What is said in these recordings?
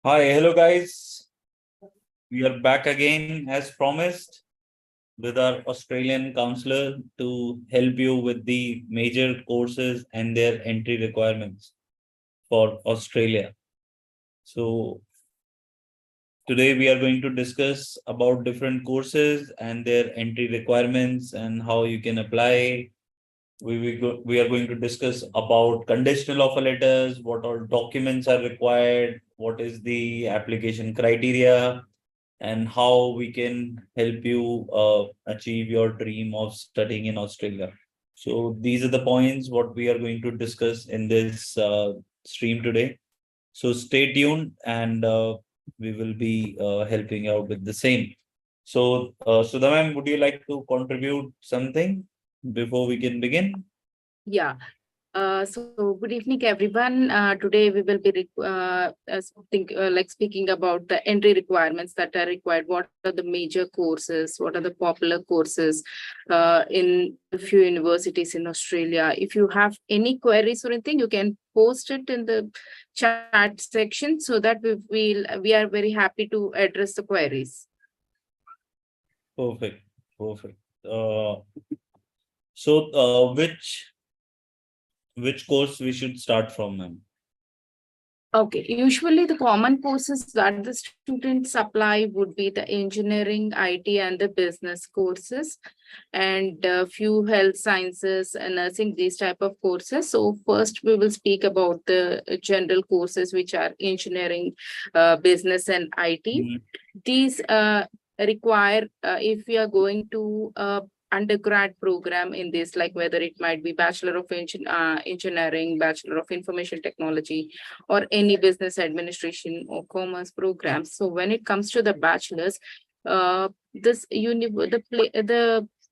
Hi, hello guys. We are back again as promised with our Australian counselor to help you with the major courses and their entry requirements for Australia. So today we are going to discuss about different courses and their entry requirements and how you can apply. We are going to discuss about conditional offer letters, what all documents are required, what is the application criteria, and how we can help you achieve your dream of studying in Australia. So these are the points what we are going to discuss in this stream today. So stay tuned and we will be helping out with the same. So Sudha ma'am, would you like to contribute something before we can begin? Yeah. So good evening, everyone. Today we will be speaking about the entry requirements that are required. What are the major courses? What are the popular courses in a few universities in Australia? If you have any queries or anything, you can post it in the chat section so that we are very happy to address the queries. Perfect. Perfect. So which course we should start from, ma'am? Okay, usually the common courses that the students apply would be the engineering, IT, and the business courses, and few health sciences and nursing, these type of courses. So first we will speak about the general courses, which are engineering, business, and IT. Mhm. These require, if we are going to undergrad program in this, like whether it might be Bachelor of Engineering, Bachelor of Information Technology, or any business administration or commerce programs. So when it comes to the bachelor's, the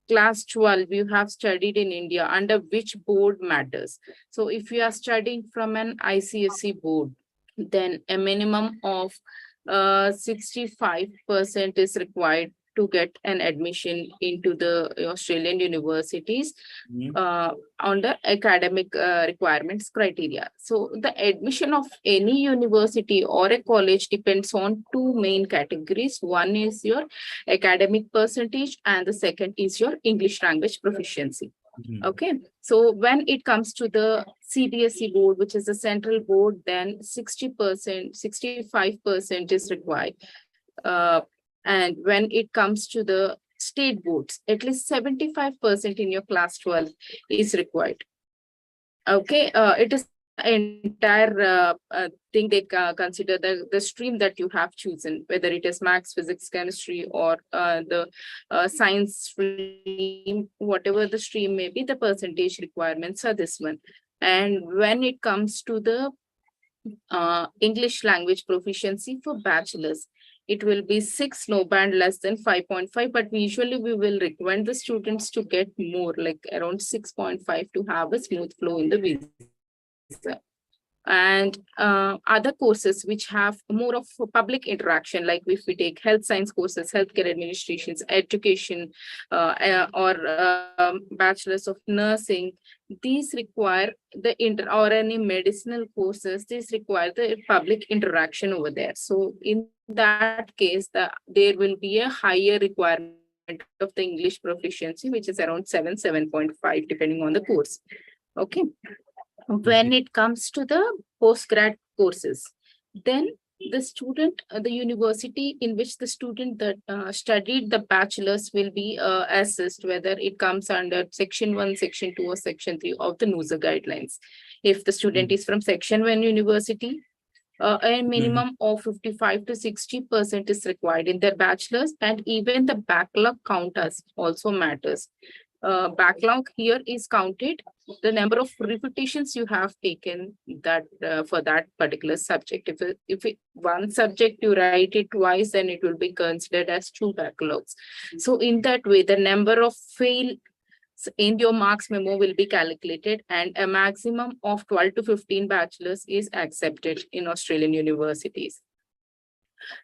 class 12 you have studied in India, under which board matters. So if you are studying from an ICSE board, then a minimum of 65% is required to get an admission into the Australian universities Mhm. on the academic requirements criteria. So the admission of any university or a college depends on two main categories. One is your academic percentage and the second is your English language proficiency. Mhm. Okay, so when it comes to the CBSE board, which is a central board, then 60%, 65% is required. Uh, and when it comes to the state boards, at least 75% in your class 12 is required. Okay, it is the entire thing they consider the stream that you have chosen, whether it is maths, physics, chemistry, or the science stream, whatever the stream may be, the percentage requirements are this one. And when it comes to the English language proficiency for bachelor's, it will be 6, no band less than 5.5, but usually we will recommend the students to get more, like around 6.5, to have a smooth flow in the visa. And other courses which have more of public interaction, like if we take health science courses, healthcare administrations, education, or bachelor's of nursing, these require the inter or any medicinal courses, these require the public interaction over there. So in that case, there will be a higher requirement of the English proficiency, which is around 7.5, depending on the course. Okay. When it Okay. comes to the postgrad courses, then the student, the university in which the student that studied the bachelor's will be assessed whether it comes under section 1, section 2, or section 3 of the NUSA guidelines. If the student Mhm. is from section 1 university, a Mhm. minimum of 55 to 60% is required in their bachelor's, and even the backlog count also matters. Backlog here is counted the number of repetitions you have taken that for that particular subject. One subject you write it twice, then it will be considered as two backlogs. So in that way, the number of fail in your marks memo will be calculated, and a maximum of 12 to 15 bachelors is accepted in Australian universities.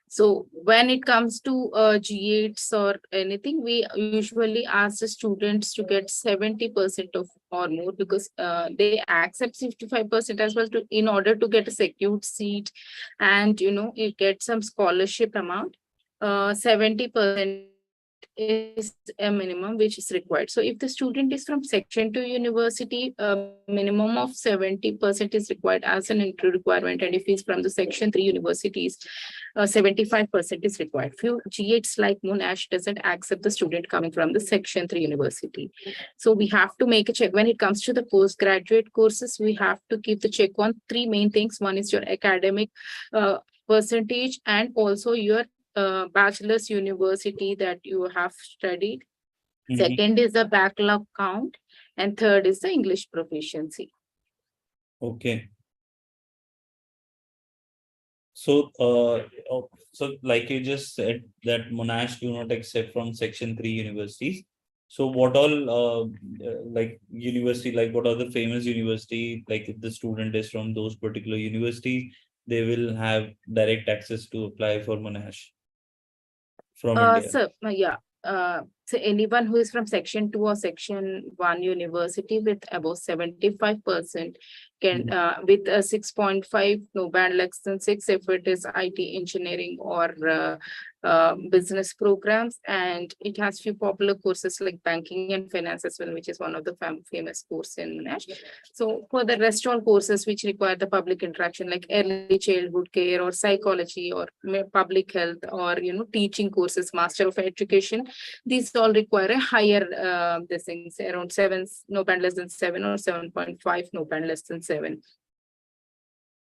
So when it comes to G8s or anything, we usually ask the students to get 70% of or more, because they accept 65% as well to in order to get a secured seat, and you get some scholarship amount. 70% is a minimum which is required. So if the student is from Section 2 university, a minimum of 70% is required as an entry requirement. And if he's from the Section 3 universities, 75% is required. Few G8s like Monash doesn't accept the student coming from the Section 3 university. So we have to make a check. When it comes to the postgraduate courses, we have to keep the check on three main things. One is your academic percentage, and also your bachelor's university that you have studied. Second is the backlog count, and third is the English proficiency. Okay. So, so like you just said that Monash do not accept from Section 3 universities. So what all like university, like what are the famous university, like if the student is from those particular universities, they will have direct access to apply for Monash from India. So anyone who is from Section 2 or Section 1 university with above 75% can, with a 6.5, no band less than 6, if it is IT engineering or business programs. And it has few popular courses like banking and finance as well, which is one of the famous course in Monash. So for the rest all courses which require the public interaction, like early childhood care or psychology or public health, or teaching courses, Master of Education, these all require a higher these things, around 7, no band less than 7, or 7.5, no band less than 7.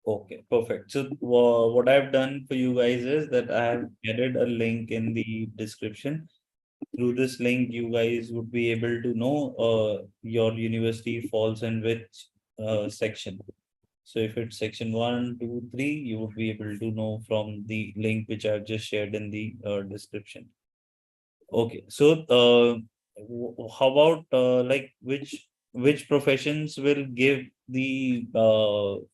Okay, perfect. So what I've done for you guys is that I have added a link in the description. Through this link, you guys would be able to know your university falls in which section. So if it's section 1, 2, 3, you would be able to know from the link which I've just shared in the description. Okay, so how about like which professions will give the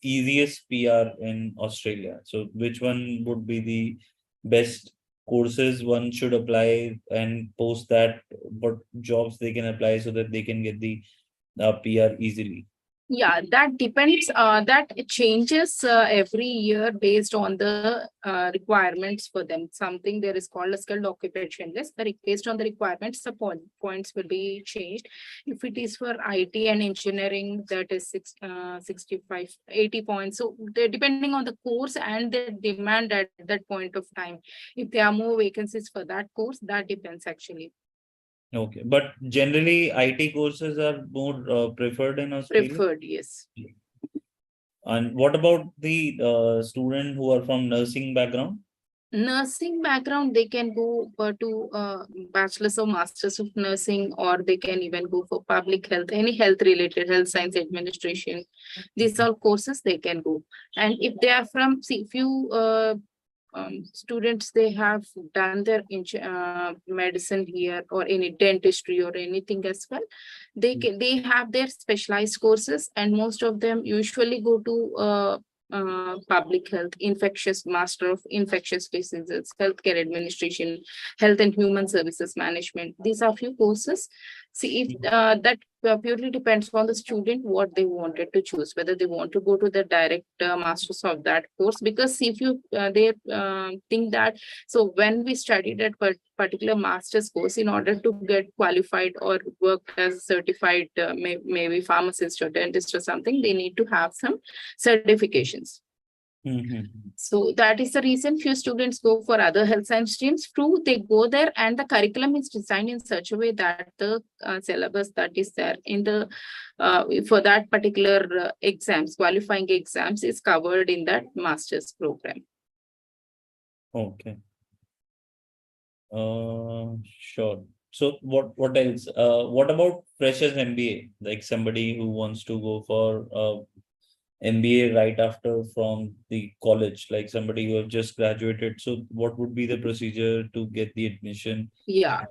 easiest PR in Australia? So which one would be the best courses one should apply, and post that what jobs they can apply so that they can get the PR easily? Yeah, that depends. That changes every year based on the requirements for them. Something there is called a skilled occupation list. Based on the requirements, the points will be changed. If it is for IT and engineering, that is 65, 80 points. So depending on the course and the demand at that point of time, if there are more vacancies for that course, that depends actually. Okay, but generally IT courses are more preferred in Australia. Preferred, yes. And what about the student who are from nursing background? Nursing background, they can go to bachelor's or master's of nursing, or they can even go for public health, any health related, health science administration. These are courses they can go. And if they are from, see, few students, they have done their medicine here, or any dentistry or anything as well. They have their specialized courses, and most of them usually go to public health, infectious, master of infectious diseases, healthcare administration, health and human services management. These are few courses. See, if that purely depends on the student what they wanted to choose, whether they want to go to the direct masters of that course. Because if you they think that, so when we studied at particular master's course, in order to get qualified or work as a certified maybe pharmacist or dentist or something, they need to have some certifications. So that is the reason few students go for other health science streams. True, they go there, and the curriculum is designed in such a way that the syllabus that is there in the for that particular exams, qualifying exams, is covered in that master's program. Okay. Sure. So what else? What about freshers MBA? Like somebody who wants to go for MBA right after from the college, like somebody who have just graduated. So what would be the procedure to get the admission? Yeah.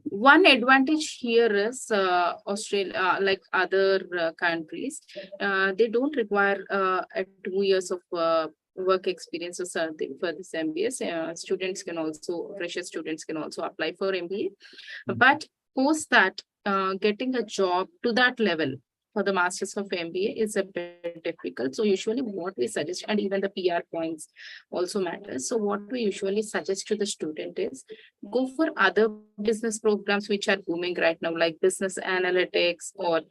One advantage here is Australia, like other countries, they don't require 2 years of work experience or something for this MBA. Students can also, fresher students can also apply for MBA. But post that, getting a job to that level for the masters of MBA is a bit difficult. So usually what we suggest, and even the PR points also matters. So what we usually suggest to the student is go for other business programs which are booming right now, like business analytics or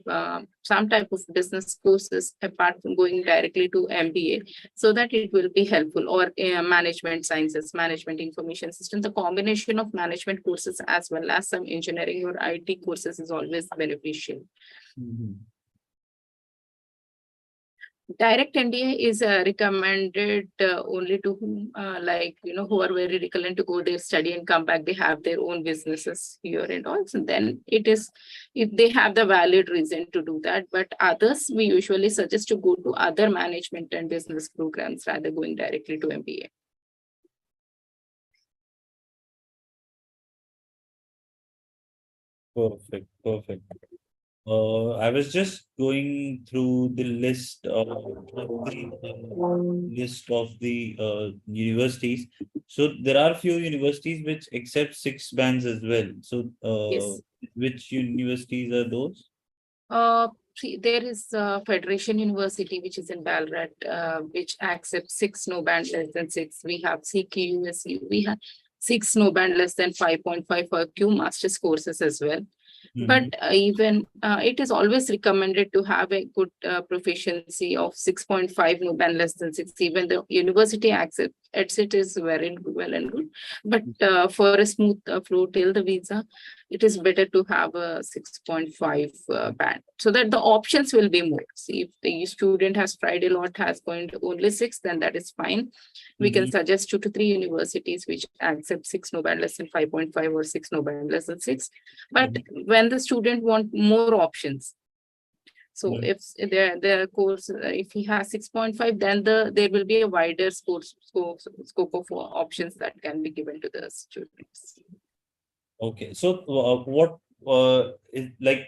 some type of business courses apart from going directly to MBA, so that it will be helpful. Or management sciences, management information system, the combination of management courses as well as some engineering or IT courses is always beneficial. Mhm. Direct NDA is recommended only to whom, like, who are very recurrent to go there, study and come back. They have their own businesses here and all. So then it is, if they have the valid reason to do that. But others, we usually suggest to go to other management and business programs rather going directly to MBA. Perfect, perfect. I was just going through the list of the universities. So there are few universities which accept 6 bands as well. So Yes. which universities are those? See, there is Federation University, which is in Ballarat, which accepts 6 no band less than 6. We have CQUSU, we have 6 no band less than 5.5 for Q masters courses as well. But Mhm. even it is always recommended to have a good proficiency of 6.5 no band less than 6. Even the university accepts it is very well and good. But for a smooth flow till the visa, it is better to have a 6.5 band, so that the options will be more. See, if the student has tried a lot, has going to only 6, then that is fine. We can Mhm. suggest 2 to 3 universities which accept 6 no band less than 5.5 or 6 no band less than 6. But Mhm. when the student want more options, so Mhm. if the course, if he has 6.5, then there will be a wider scope of options that can be given to the students. Okay, so what is like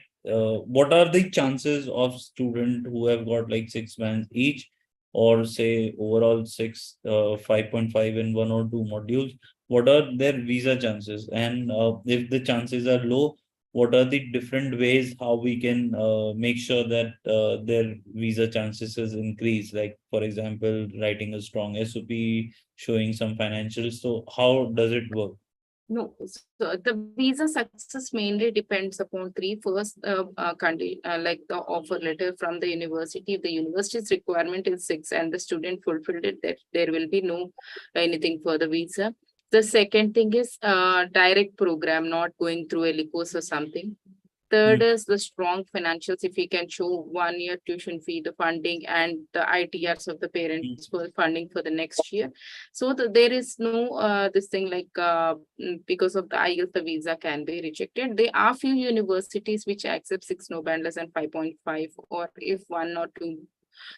what are the chances of student who have got like 6 bands each, or say overall 5.5 in 1 or 2 modules? What are their visa chances? And if the chances are low, what are the different ways how we can make sure that their visa chances is increased? Like for example, writing a strong SOP, showing some financials. So how does it work? No, so the visa success mainly depends upon three. First, like the offer letter from the university. If the university's requirement is 6 and the student fulfilled it, that there will be no anything for the visa. The second thing is direct program, not going through a course or something. Third is the strong financials. If we can show 1 year tuition fee, the funding, and the ITRs of the parents for funding for the next year. So there is no this thing like because of the IELTS, the visa can be rejected. There are few universities which accept 6 no band less than 5.5, or if 1 or 2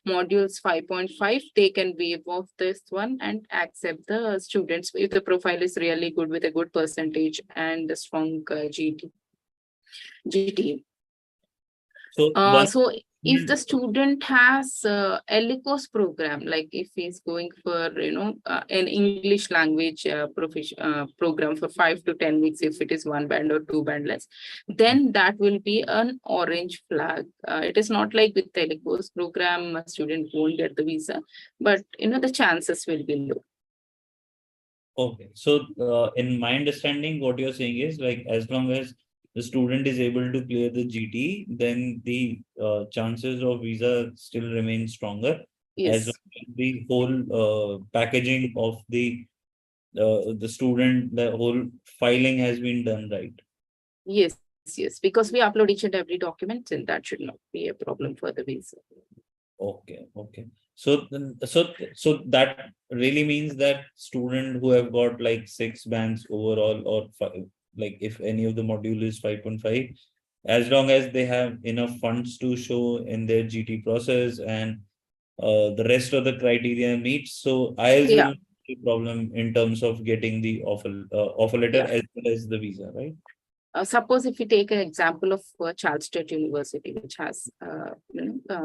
modules 5.5, they can waive off this one and accept the students if the profile is really good with a good percentage and a strong GT. So one. So if the student has a LICOS program, like if he's going for, an English language program for 5 to 10 weeks, if it is 1 band or 2 band less, then that will be an orange flag. It is not like with the LICOS program, a student won't get the visa, but, the chances will be low. Okay, so in my understanding, what you're saying is like as long as the student is able to clear the GT, then the chances of visa still remain stronger, as Yes. well as the whole packaging of the student, the whole filing has been done right. Yes, because we upload each and every document, and that should not be a problem for the visa. Okay, okay. So so that really means that student who have got like 6 bands overall, or five, like if any of the module is 5.5, as long as they have enough funds to show in their GT process, and the rest of the criteria meets, so IELTS Yeah, will be a problem in terms of getting the offer letter yeah. as well as the visa, right? Suppose if we take an example of Charles Sturt University, which has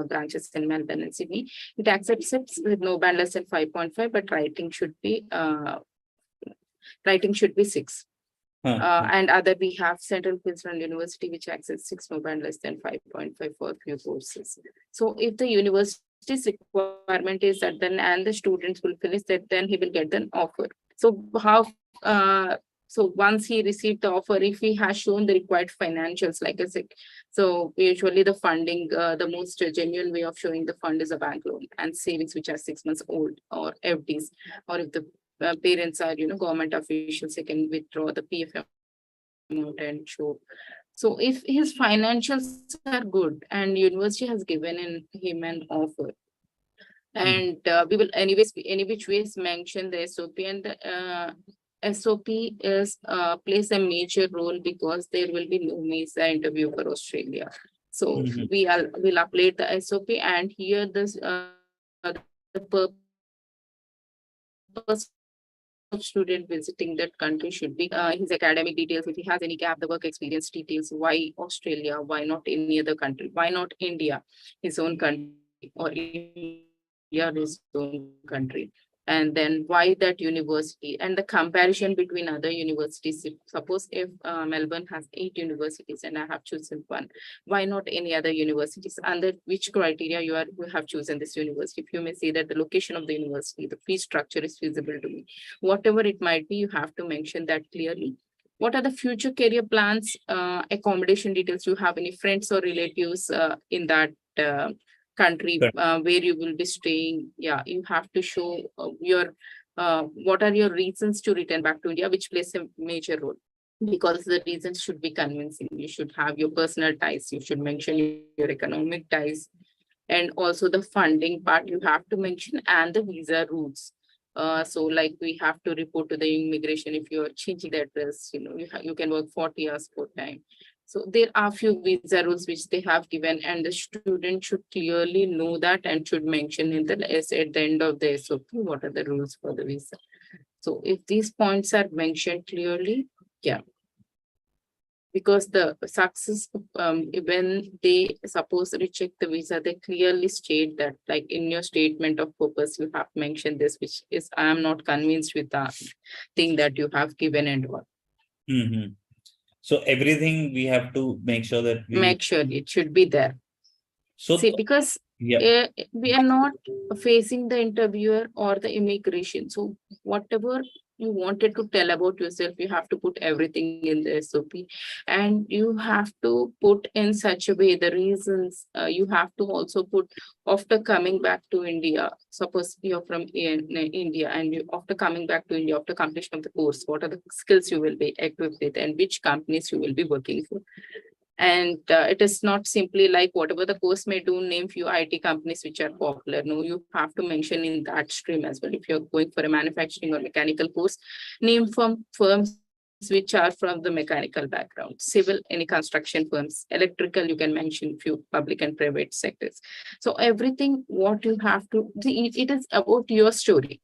branches in Melbourne and Sydney, it accepts it with no band less than 5.5, but writing should be 6. And other we have Central Queensland University, which accepts 6 no band less than 5.5 for few courses. So if the university's requirement is that, then and the students will finish that, then he will get an offer. So how so once he received the offer, if he has shown the required financials, like I said, so usually the funding, the most genuine way of showing the fund is a bank loan and savings which are 6 months old, or FDs, or if the parents are, government officials, they can withdraw the PF amount and show. So if his financials are good and university has given him an offer, and we will anyways, any which ways mention the SOP, and the SOP is plays a major role because there will be no visa interview for Australia. So we'll upload the SOP, and here this the purpose of student visiting that country should be his academic details, if he has any gap, the work experience details, why Australia, why not any other country, why not India, his own country, or India, his own country. And then why that university, and the comparison between other universities. Suppose if Melbourne has 8 universities and I have chosen one, why not any other universities? Under which criteria you have chosen this university? If you may say that the location of the university, the fee structure is feasible to me, whatever it might be, you have to mention that clearly. What are the future career plans, accommodation details? You have any friends or relatives in that country where you will be staying? Yeah, you have to show your what are your reasons to return back to India, which plays a major role, because the reasons should be convincing. You should have your personal ties, you should mention your economic ties, and also the funding part you have to mention, and the visa routes. So like we have to report to the immigration if you're changing the address, you can work 40 hours per time. So there are few visa rules which they have given, and the student should clearly know that and should mention in the at the end of the SOP what are the rules for the visa. So if these points are mentioned clearly, yeah, because the success, when they suppose reject the visa, they clearly state that, like in your statement of purpose, you have mentioned this, which is I am not convinced with the thing that you have given and what. So everything we have to make sure that make sure it should be there. So see, because we are not facing the interviewer or the immigration. So whatever you wanted to tell about yourself, you have to put everything in the SOP, and you have to put in such a way the reasons. You have to also put after coming back to India. Suppose you're from India, and you after coming back to India, after completion of the course, what are the skills you will be equipped with, and which companies you will be working for. And it is not simply like whatever the course may do, name few IT companies which are popular. No, you have to mention in that stream as well. If you're going for a manufacturing or mechanical course, name from firms which are from the mechanical background, civil, any construction firms, electrical, you can mention few public and private sectors. So everything what you have to, it is about your story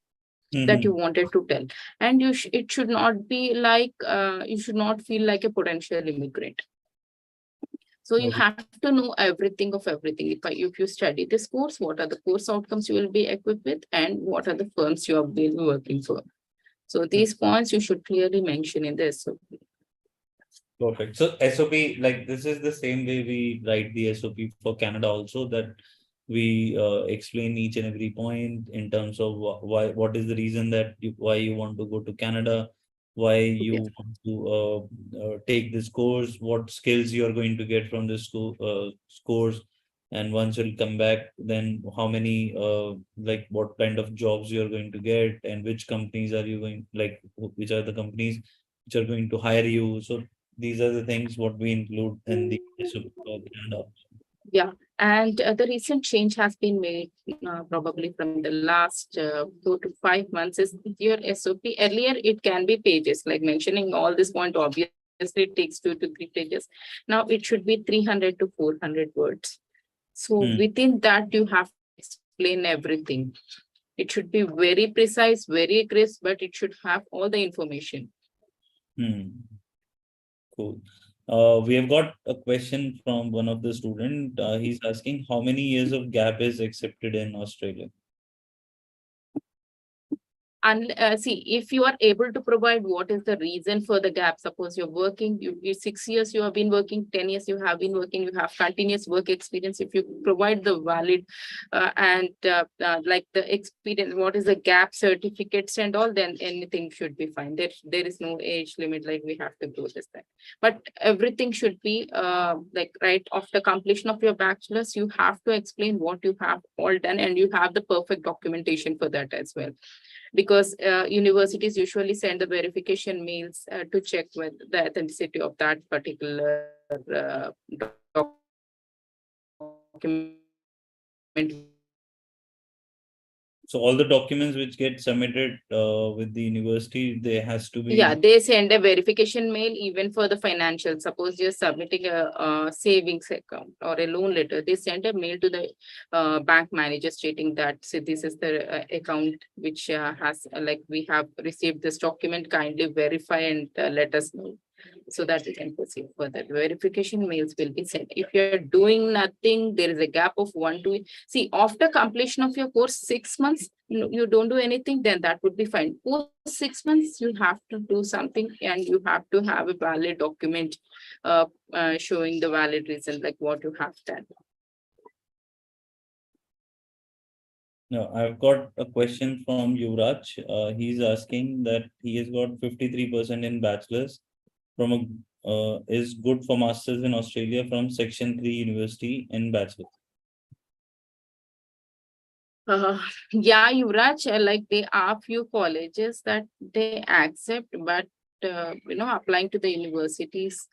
that you wanted to tell. And it should not be like, you should not feel like a potential immigrant. So you have to know everything of everything. If you study this course, what are the course outcomes you will be equipped with, and what are the firms you have been working for. So these points you should clearly mention in the SOP. Perfect. So SOP, like this is the same way we write the SOP for Canada also, that we explain each and every point in terms of what is the reason that why you want to go to Canada, why you want to take this course, what skills you are going to get from this course, and once you'll come back, then how many like what kind of jobs you are going to get, and which companies are you going, like which are the companies which are going to hire you. So these are the things what we include in the SOP for Canada. Yeah, and the recent change has been made probably from the last 4 to 5 months is your SOP. Earlier, it can be pages, like mentioning all this point, obviously it takes 2 to 3 pages. Now it should be 300 to 400 words. So within that, you have to explain everything. It should be very precise, very crisp, but it should have all the information. Cool. We have got a question from one of the student. He's asking how many years of gap is accepted in Australia. And see, if you are able to provide what is the reason for the gap, suppose you're working, you 6 years you have been working, 10 years you have been working, you have continuous work experience. If you provide the valid and like the experience, what is the gap certificates and all, then anything should be fine. There is no age limit, like we have to do this thing. But everything should be like right after completion of your bachelor's, you have to explain what you have all done, and you have the perfect documentation for that as well, because universities usually send the verification mails to check with the authenticity of that particular document. So all the documents which get submitted with the university, there has to Yeah, be. they send a verification mail even for the financial. Suppose you're submitting a savings account or a loan letter, they send a mail to the bank manager stating that, so this is the account which has like we have received this document. Kindly verify and let us know, so that we can proceed further. Verification mails will be sent. If you're doing nothing, there is a gap of 1 to see after completion of your course, 6 months, you don't do anything, then that would be fine. Post 6 months, you have to do something, and you have to have a valid document showing the valid reason, like what you have done. No, I've got a question from Yuvraj. He's asking that he has got 53% in bachelor's from a is good for masters in Australia from Section 3 University in bachelor's. Yeah, Yuvraj, like there are few colleges that they accept, but applying to the universities,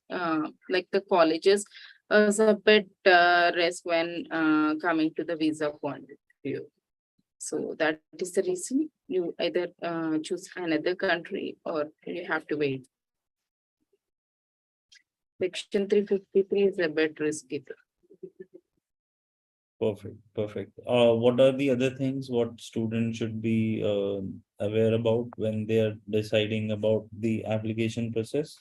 like the colleges, is a bit risk when coming to the visa point of view. So that is the reason you either choose another country or you have to wait. Section 353 is a bit risky. Perfect, perfect. What are the other things what students should be aware about when they are deciding about the application process?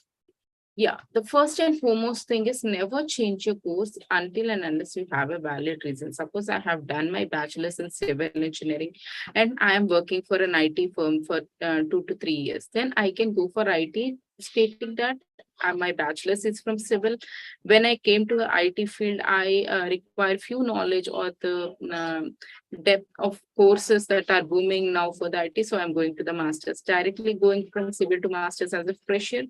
Yeah, the first and foremost thing is never change your course until and unless you have a valid reason. Suppose I have done my bachelor's in civil engineering and I am working for an IT firm for 2 to 3 years. Then I can go for IT, stating that my bachelor's is from civil. When I came to the IT field, I require few knowledge or the depth of courses that are booming now for the IT. So I'm going to the master's. Directly going from civil to master's as a fresher,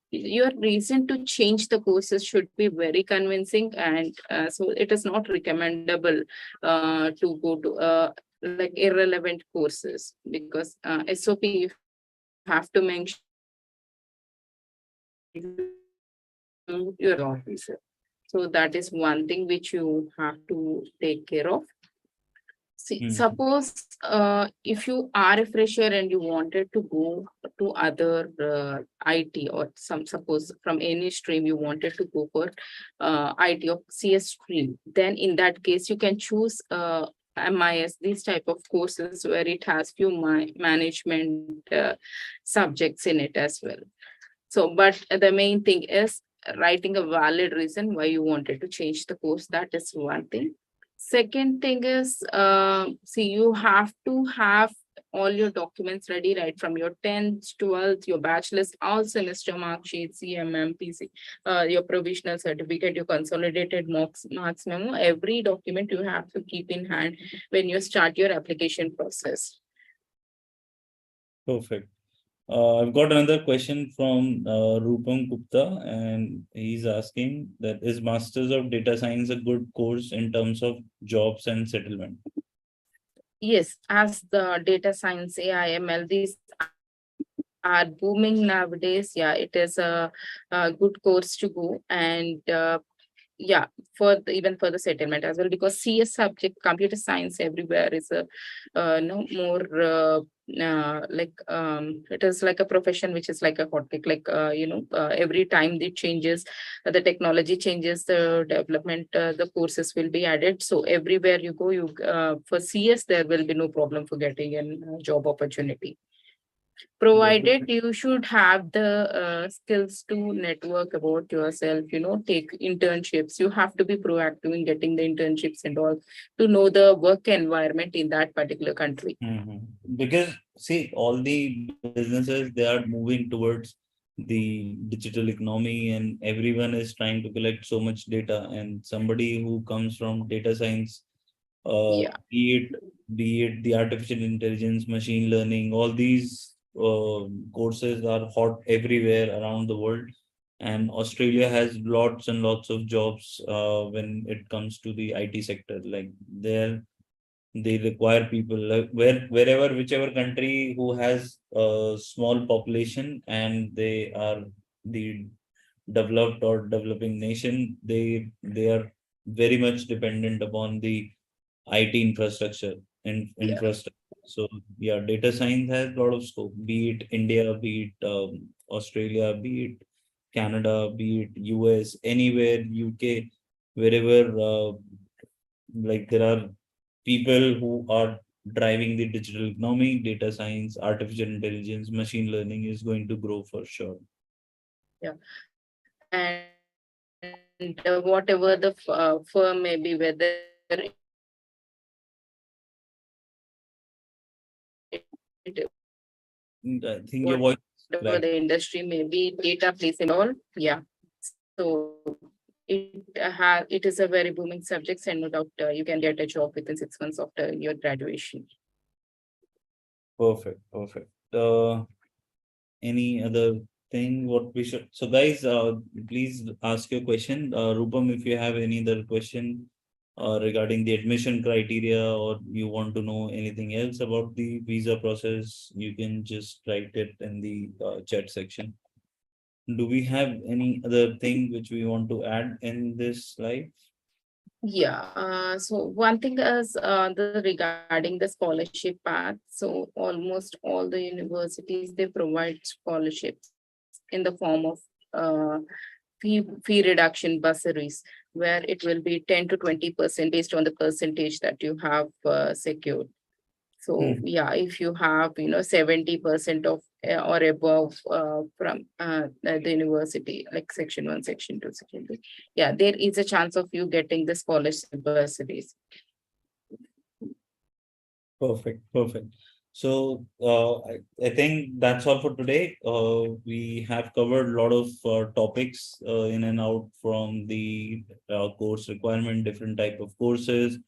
your reason to change the courses should be very convincing, and so it is not recommendable to go to like irrelevant courses, because SOP you have to mention your officer. So that is one thing which you have to take care of. See, Mhm. suppose if you are a fresher and you wanted to go to other IT, or suppose from any stream you wanted to go for IT or CS stream, then in that case you can choose MIS, these type of courses where it has few management subjects in it as well. So, but the main thing is writing a valid reason why you wanted to change the course. That is one thing. Second thing is, see, you have to have all your documents ready, right from your 10th, 12th, your bachelor's, all semester mark sheet, CMM, PC, your provisional certificate, your consolidated marks memo, every document you have to keep in hand when you start your application process. Perfect. I've got another question from Rupam Gupta, and he's asking that is Masters of Data Science a good course in terms of jobs and settlement? Yes, as the data science, AI, ML, these are booming nowadays. Yeah, it is a good course to go, and yeah, even for the settlement as well, because CS subject, computer science everywhere is a no more like it is like a profession which is like a hot cake, like every time it changes, the technology changes, the development, the courses will be added. So everywhere you go, you for CS there will be no problem for getting a job opportunity. Provided you should have the skills to network about yourself, take internships. You have to be proactive in getting the internships and all to know the work environment in that particular country. Mhm. Because see, all the businesses they are moving towards the digital economy, and everyone is trying to collect so much data. And somebody who comes from data science, Yeah, be it the artificial intelligence, machine learning, all these courses are hot everywhere around the world. And Australia has lots and lots of jobs when it comes to the IT sector. Like there they require people wherever whichever country who has a small population and they are the developed or developing nation, they are very much dependent upon the IT infrastructure and yeah, infrastructure. So yeah, data science has a lot of scope, be it India, be it Australia, be it Canada, be it US, anywhere, UK, wherever like there are people who are driving the digital economy, data science, artificial intelligence, machine learning is going to grow for sure. yeah. And whatever the firm may be, whether it I think your voice whatever is the cracked. industry may be, data plays in all. Yeah. So it is a very booming subject, and no doubt you can get a job within 6 months after your graduation. Perfect, perfect. Any other thing what we should? So guys, please ask your question. Rupam, if you have any other question regarding the admission criteria, or you want to know anything else about the visa process, you can just write it in the chat section. Do we have any other thing which we want to add in this slide? Yeah. So one thing is regarding the scholarship path. So almost all the universities they provide scholarships in the form of uh, fee reduction bursaries, where it will be 10 to 20% based on the percentage that you have secured. So Hmm. yeah, if you have 70% of or above from the university, like section 1, section 2, section 3, yeah, there is a chance of you getting the scholarship bursaries. Perfect, perfect. So I think that's all for today. We have covered a lot of topics in and out from the course requirement, different type of courses,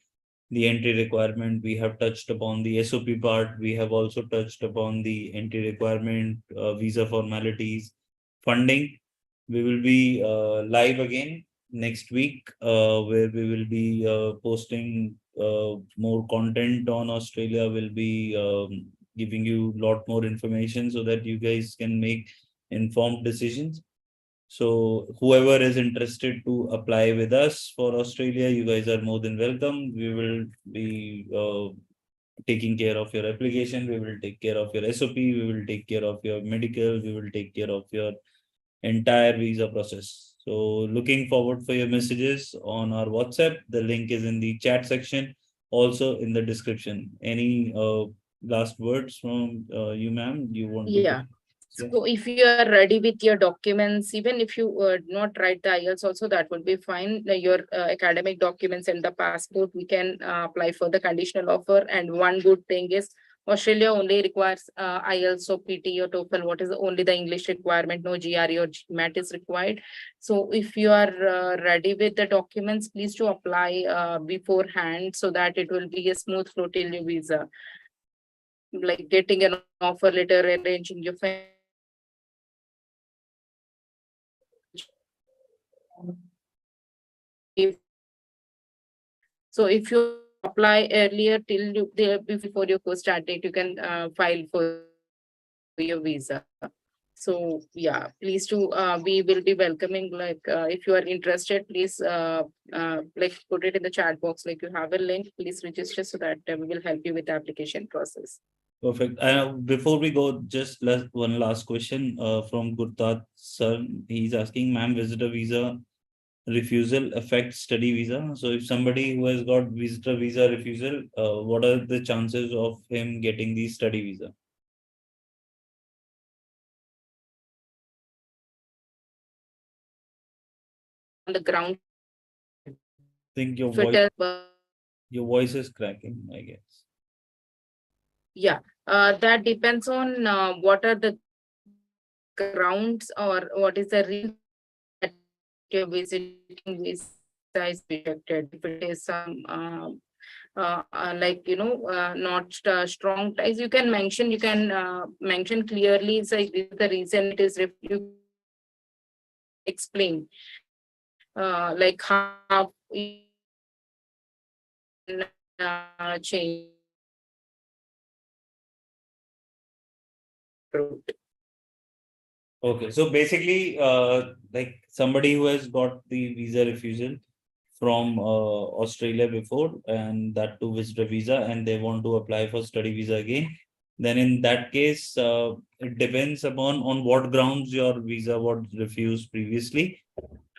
the entry requirement. We have touched upon the SOP part. We have also touched upon the entry requirement, visa formalities, funding. We will be live again next week, where we will be posting more content on Australia. Will be giving you a lot more information so that you guys can make informed decisions. So whoever is interested to apply with us for Australia, you guys are more than welcome. We will be taking care of your application. We will take care of your SOP. We will take care of your medical. We will take care of your entire visa process. So looking forward for your messages on our WhatsApp. The link is in the chat section, also in the description. Any last words from you, ma'am? You want to put? Yeah. Yeah. So if you are ready with your documents, even if you not write the IELTS also, that would be fine. Your academic documents and the passport, we can apply for the conditional offer. And one good thing is Australia only requires IELTS or PT or TOEFL. What is only the English requirement? No GRE or GMAT is required. So if you are ready with the documents, please to apply beforehand so that it will be a smooth flow till your visa, like getting an offer letter, arranging your financial documents, so if you apply earlier till before your course start date, you can file for your visa. So yeah, please to we will be welcoming, like if you are interested, please like put it in the chat box, like you have a link, please register so that we will help you with the application process. Perfect. Before we go, just one last question from Gurtat sir. He's asking, ma'am, visitor visa refusal affects study visa. So if somebody who has got visitor visa refusal, what are the chances of him getting the study visa? the ground. I think your voice is cracking, I guess. Yeah, that depends on what are the grounds or what is the reason that your visiting visa is rejected. If it is some not strong ties, you can mention. You can mention clearly. It's like this is the reason it is. You can explain like how you can change route. Okay, so basically, like somebody who has got the visa refusal from Australia before, and that too visitor visa, and they want to apply for study visa again, then in that case, it depends upon on what grounds your visa was refused previously,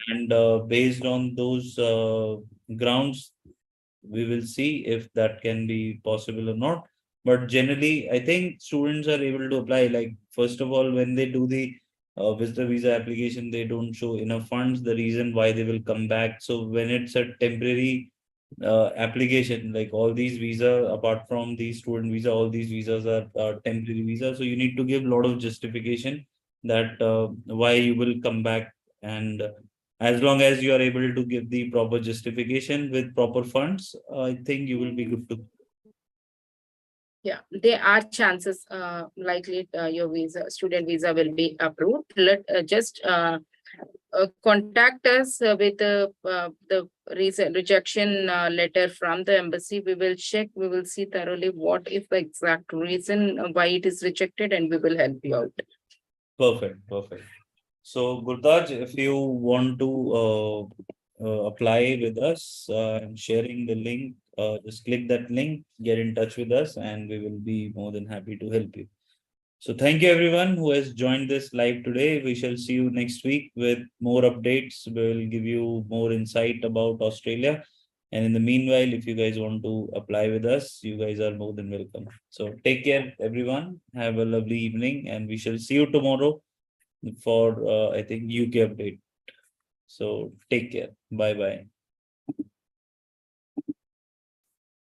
and based on those grounds, we will see if that can be possible or not. But generally, I think students are able to apply. Like first of all, when they do the visitor visa application, they don't show enough funds. The reason why they will come back. So when it's a temporary application, like all these visa, apart from the student visa, all these visas are temporary visa. So you need to give a lot of justification that why you will come back, and as long as you are able to give the proper justification with proper funds, I think you will be good to. Yeah, there are chances likely your visa, student visa will be approved. Let just contact us with the reason rejection letter from the embassy. We will check, we will see thoroughly what is the exact reason why it is rejected, and we will help you out. Perfect, perfect. So, Gurtaj, if you want to apply with us, I'm sharing the link. Just click that link, get in touch with us, and we will be more than happy to help you. So, thank you everyone who has joined this live today. We shall see you next week with more updates. We'll give you more insight about Australia. And in the meanwhile, if you guys want to apply with us, you guys are more than welcome. So, take care, everyone. Have a lovely evening, and we shall see you tomorrow for I think UK update. So take care. Bye bye.